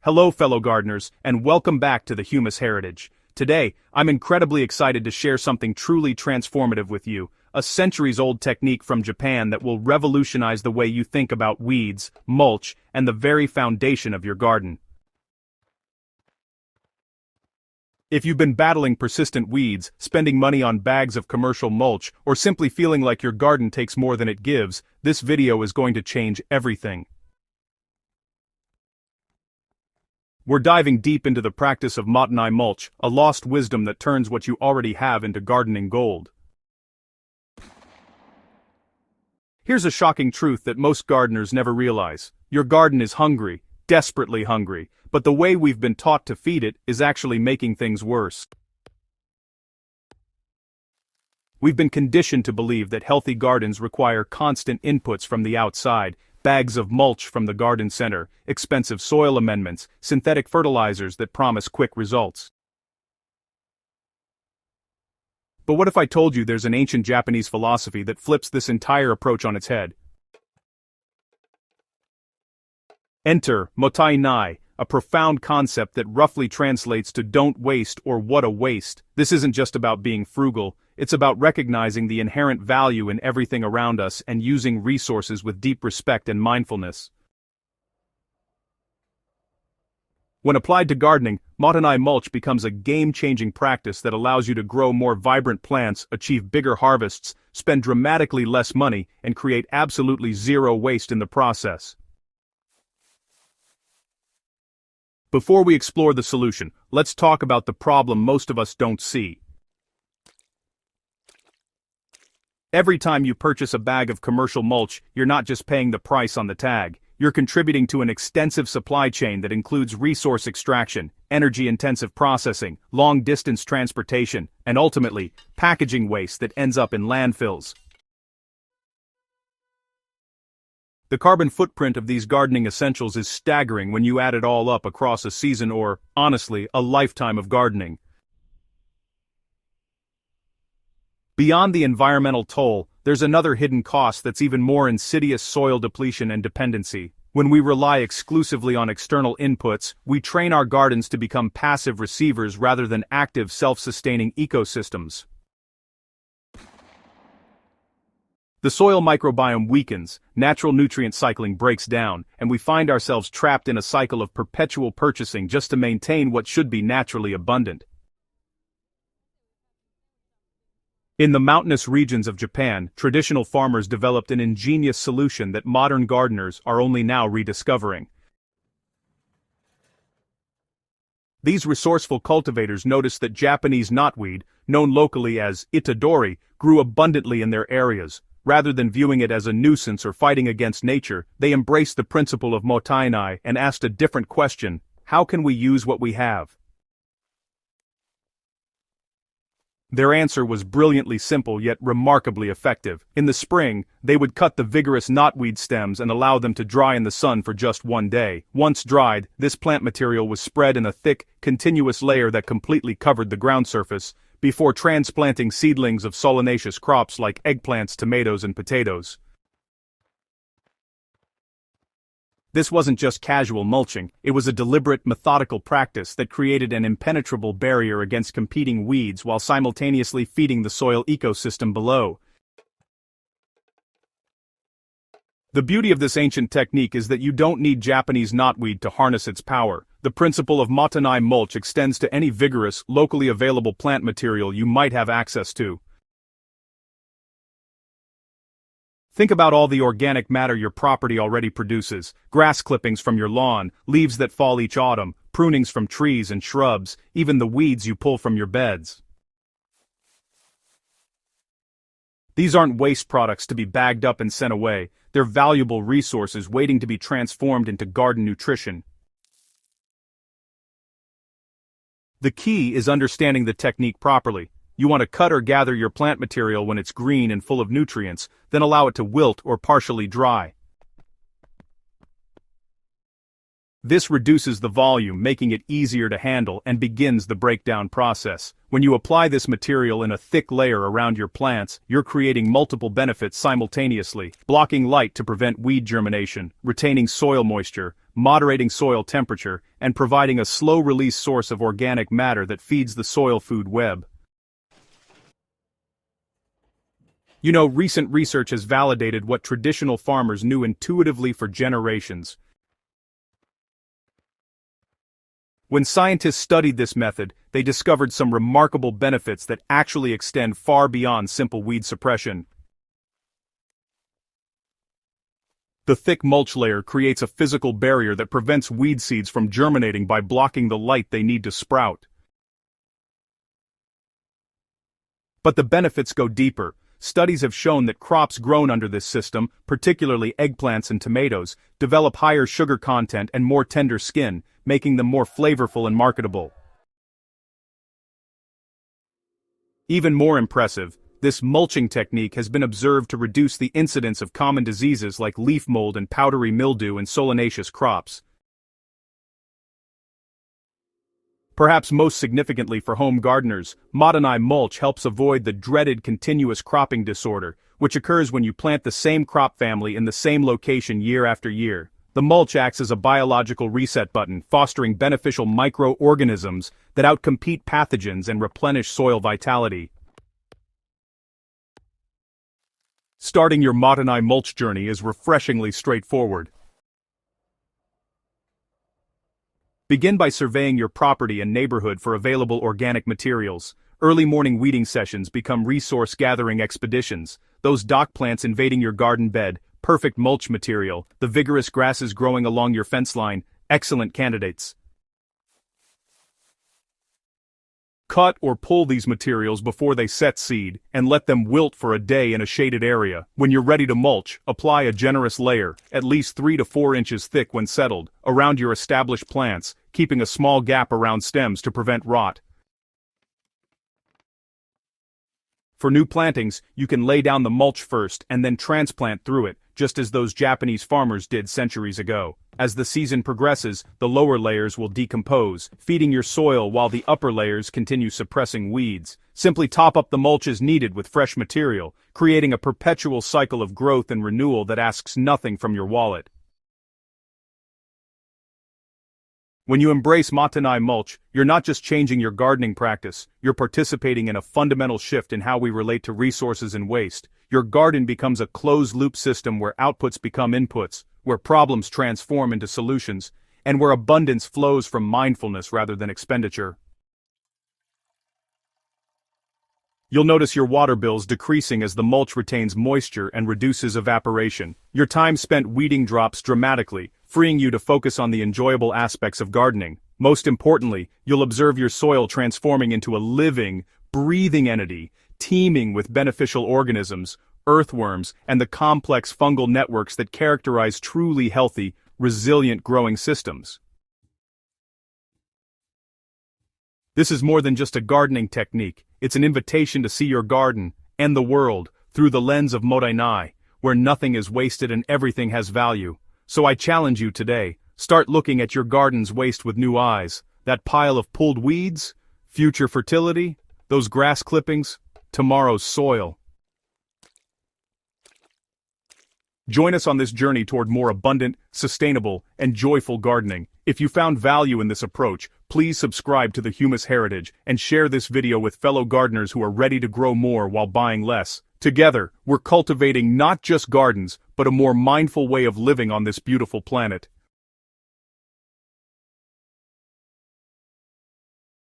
Hello fellow gardeners, and welcome back to the Humus Heritage. Today, I'm incredibly excited to share something truly transformative with you, a centuries-old technique from Japan that will revolutionize the way you think about weeds, mulch, and the very foundation of your garden. If you've been battling persistent weeds, spending money on bags of commercial mulch, or simply feeling like your garden takes more than it gives, this video is going to change everything. We're diving deep into the practice of mulch, a lost wisdom that turns what you already have into gardening gold. Here's a shocking truth that most gardeners never realize. Your garden is hungry, desperately hungry, but the way we've been taught to feed it is actually making things worse. We've been conditioned to believe that healthy gardens require constant inputs from the outside, bags of mulch from the garden center, expensive soil amendments, synthetic fertilizers that promise quick results. But what if I told you there's an ancient Japanese philosophy that flips this entire approach on its head? Enter motai nai, a profound concept that roughly translates to don't waste or what a waste. This isn't just about being frugal, it's about recognizing the inherent value in everything around us and using resources with deep respect and mindfulness. When applied to gardening, motai mulch becomes a game-changing practice that allows you to grow more vibrant plants, achieve bigger harvests, spend dramatically less money, and create absolutely zero waste in the process. Before we explore the solution, let's talk about the problem most of us don't see. Every time you purchase a bag of commercial mulch, you're not just paying the price on the tag, you're contributing to an extensive supply chain that includes resource extraction, energy-intensive processing, long-distance transportation, and ultimately, packaging waste that ends up in landfills. The carbon footprint of these gardening essentials is staggering when you add it all up across a season or, honestly, a lifetime of gardening. Beyond the environmental toll, there's another hidden cost that's even more insidious: soil depletion and dependency. When we rely exclusively on external inputs, we train our gardens to become passive receivers rather than active self-sustaining ecosystems. The soil microbiome weakens, natural nutrient cycling breaks down, and we find ourselves trapped in a cycle of perpetual purchasing just to maintain what should be naturally abundant. In the mountainous regions of Japan, traditional farmers developed an ingenious solution that modern gardeners are only now rediscovering. These resourceful cultivators noticed that Japanese knotweed, known locally as itadori, grew abundantly in their areas. Rather than viewing it as a nuisance or fighting against nature, they embraced the principle of motai nai and asked a different question: how can we use what we have? Their answer was brilliantly simple yet remarkably effective. In the spring, they would cut the vigorous knotweed stems and allow them to dry in the sun for just one day. Once dried, this plant material was spread in a thick, continuous layer that completely covered the ground surface, before transplanting seedlings of solanaceous crops like eggplants, tomatoes, and potatoes. This wasn't just casual mulching, it was a deliberate, methodical practice that created an impenetrable barrier against competing weeds while simultaneously feeding the soil ecosystem below. The beauty of this ancient technique is that you don't need Japanese knotweed to harness its power. The principle of motai mulch extends to any vigorous, locally available plant material you might have access to. Think about all the organic matter your property already produces: grass clippings from your lawn, leaves that fall each autumn, prunings from trees and shrubs, even the weeds you pull from your beds. These aren't waste products to be bagged up and sent away, they're valuable resources waiting to be transformed into garden nutrition. The key is understanding the technique properly. You want to cut or gather your plant material when it's green and full of nutrients, then allow it to wilt or partially dry. This reduces the volume, making it easier to handle and begins the breakdown process. When you apply this material in a thick layer around your plants, you're creating multiple benefits simultaneously, blocking light to prevent weed germination, retaining soil moisture, moderating soil temperature, and providing a slow-release source of organic matter that feeds the soil food web. You know, recent research has validated what traditional farmers knew intuitively for generations. When scientists studied this method, they discovered some remarkable benefits that actually extend far beyond simple weed suppression. The thick mulch layer creates a physical barrier that prevents weed seeds from germinating by blocking the light they need to sprout. But the benefits go deeper. Studies have shown that crops grown under this system, particularly eggplants and tomatoes, develop higher sugar content and more tender skin, making them more flavorful and marketable. Even more impressive, this mulching technique has been observed to reduce the incidence of common diseases like leaf mold and powdery mildew in solanaceous crops. Perhaps most significantly for home gardeners, mulch helps avoid the dreaded continuous cropping disorder, which occurs when you plant the same crop family in the same location year after year. The mulch acts as a biological reset button, fostering beneficial microorganisms that outcompete pathogens and replenish soil vitality. Starting your mulch journey is refreshingly straightforward. Begin by surveying your property and neighborhood for available organic materials. Early morning weeding sessions become resource-gathering expeditions. Those dock plants invading your garden bed, perfect mulch material, the vigorous grasses growing along your fence line, excellent candidates. Cut or pull these materials before they set seed, and let them wilt for a day in a shaded area. When you're ready to mulch, apply a generous layer, at least 3 to 4 inches thick when settled, around your established plants, keeping a small gap around stems to prevent rot. For new plantings, you can lay down the mulch first and then transplant through it, just as those Japanese farmers did centuries ago. As the season progresses, the lower layers will decompose, feeding your soil while the upper layers continue suppressing weeds. Simply top up the mulch as needed with fresh material, creating a perpetual cycle of growth and renewal that asks nothing from your wallet. When you embrace mulch, you're not just changing your gardening practice, you're participating in a fundamental shift in how we relate to resources and waste. Your garden becomes a closed-loop system where outputs become inputs, where problems transform into solutions, and where abundance flows from mindfulness rather than expenditure. You'll notice your water bills decreasing as the mulch retains moisture and reduces evaporation. Your time spent weeding drops dramatically, freeing you to focus on the enjoyable aspects of gardening. Most importantly, you'll observe your soil transforming into a living, breathing entity, teeming with beneficial organisms, earthworms, and the complex fungal networks that characterize truly healthy, resilient growing systems. This is more than just a gardening technique, it's an invitation to see your garden, and the world, through the lens of Modainai, where nothing is wasted and everything has value. So I challenge you today, start looking at your garden's waste with new eyes. That pile of pulled weeds, future fertility, those grass clippings, tomorrow's soil. Join us on this journey toward more abundant, sustainable, and joyful gardening. If you found value in this approach, please subscribe to the Humus Heritage and share this video with fellow gardeners who are ready to grow more while buying less. Together, we're cultivating not just gardens, but a more mindful way of living on this beautiful planet.